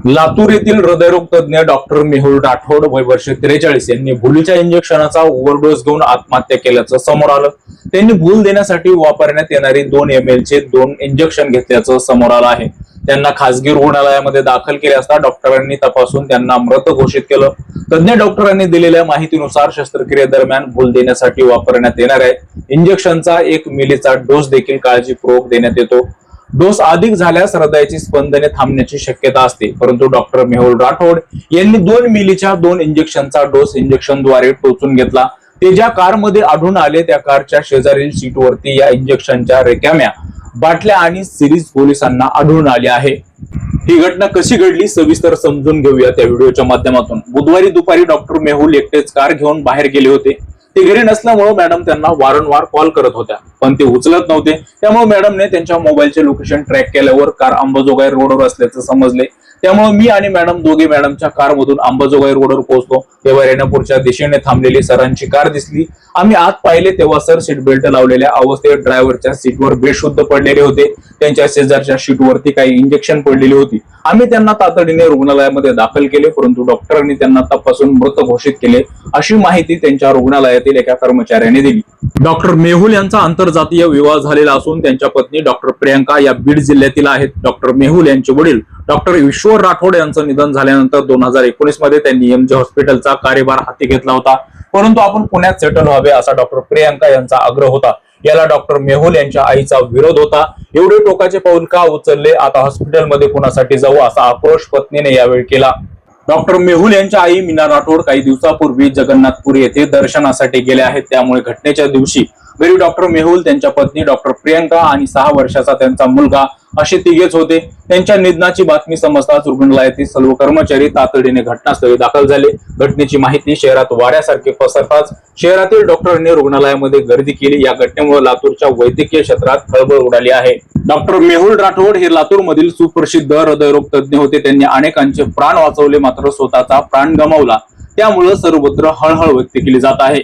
लातूर येथील हृदयरोग तज्ञ डॉक्टर मेहुल राठोड वय वर्ष 43 यांनी भूलीच्या इंजेक्शनाचा ओव्हरडोस घेऊन आत्महत्या केल्याचं समोर आलं। त्यांनी भूल देण्यासाठी वापरण्यात येणारी 2 ml चे 2 इंजेक्शन घेतल्याचं समोर आलं आहे। त्यांना खासगी रुग्णालयामध्ये दाखल केले असता डॉक्टरांनी तपासून त्यांना मृत घोषित केलं। तज्ञ डॉक्टरांनी दिलेल्या माहितीनुसार शस्त्रक्रियेदरम्यान भूल देण्यासाठी वापरण्यात येणाऱ्या इंजेक्शनचा 1 मिलीचा डोस देखील काळजीपूर्वक देण्यात येतो। डोस अधिक झाल्यास हृदयाची स्पंदने थांबण्याची शक्यता असते, परंतु डॉक्टर मेहुल राठोड यांनी 2 मिलीच्या 2 इंजेक्शनचा डोस इंजेक्शनद्वारे टोचून घेतला। ते ज्या कारमध्ये आढळून आले त्या कारच्या शेजारील सीटवरती या इंजेक्शनच्या रेक्याम्या बाटल्या आणि सिरीज पोलिसांना आढळून आली आहे। ही घटना कशी घडली सविस्तर समजून घेऊया त्या व्हिडिओच्या माध्यमातून। बुधवारी दुपारी डॉक्टर मेहुल एकटेच कार घेऊन बाहेर गेले होते। ते घरी नसल्यामुळे मॅडम त्यांना वारंवार कॉल करत होत्या, पण ते उचलत नव्हते। त्यामुळे मॅडमने त्यांच्या मोबाईलचे लोकेशन ट्रॅक केल्यावर कार अंबाजोगाई रोडवर असल्याचं समजले। त्यामुळे मी आणि मॅडम दोघे मॅडमच्या कारमधून अंबाजोगाई रोडवर पोहोचलो। तेव्हा रेणापूरच्या दिशेने थांबलेली सरांची कार दिसली। आम्ही आत पाहिले तेव्हा सर सीट बेल्ट लावलेल्या अवस्थेत ड्रायव्हरच्या सीटवर बेशुद्ध पडलेले होते। त्यांच्या शेजारच्या सीटवरती काही इंजेक्शन पडलेली होती। आम्ही त्यांना तातडीने रुग्णालयामध्ये दाखल केले, परंतु डॉक्टरांनी त्यांना तपासून मृत घोषित केले, अशी माहिती त्यांच्या रुग्णालयातील एका कर्मचाऱ्याने दिली। डॉक्टर मेहुल यांचा आंतरजातीय विवाह झालेला असून त्यांच्या पत्नी डॉक्टर प्रियंका या बीड जिल्ह्यातील आहेत। डॉक्टर मेहुल यांचे वडील डॉक्टर ईश्वर राठोड यांचं निधन झाल्यानंतर 2019 मध्ये त्यांनी एमजे हॉस्पिटलचा कार्यभार हाती घेतला होता, परंतु आपण पुण्यात सेटल व्हावे असा डॉक्टर प्रियंका यांचा आग्रह होता। याला डॉक्टर मेहुल यांच्या आईचा विरोध होता। एवढे टोकाचे पाऊल का उचलले, आता हॉस्पिटलमध्ये कुणासाठी जाऊ असा आक्रोश पत्नीने यावेळी केला। डॉक्टर मेहुल यांच्या आई मीना राठोड काही दिवसापूर्वी जगन्नाथपूर येथे दर्शनासाठी गेल्या आहेत। त्यामुळे घटनेच्या दिवशी घरी डॉक्टर मेहुल, त्यांच्या पत्नी डॉक्टर प्रियंका आणि 6 वर्षाचा त्यांचा मुलगा असे तिघेच होते। त्यांच्या निधनाची बातमी समजताच रुग्णालयातील सर्व कर्मचारी तातडीने घटनास्थळी दाखल झाले। घटनेची माहिती शहरात वाऱ्यासारखे पसरताच शहरातील डॉक्टरांनी रुग्णालयामध्ये गर्दी केली। या घटनेमुळे लातूरच्या वैद्यकीय क्षेत्रात खळबळ उडाली आहे। डॉक्टर मेहुल राठोड हे लातूर मधील सुप्रसिद्ध हृदयरोग तज्ञ होते। त्यांनी अनेकांचे प्राण वाचवले, मात्र स्वतःचा प्राण गमावला। त्यामुळे सर्वत्र हळहळ व्यक्त केली जात आहे।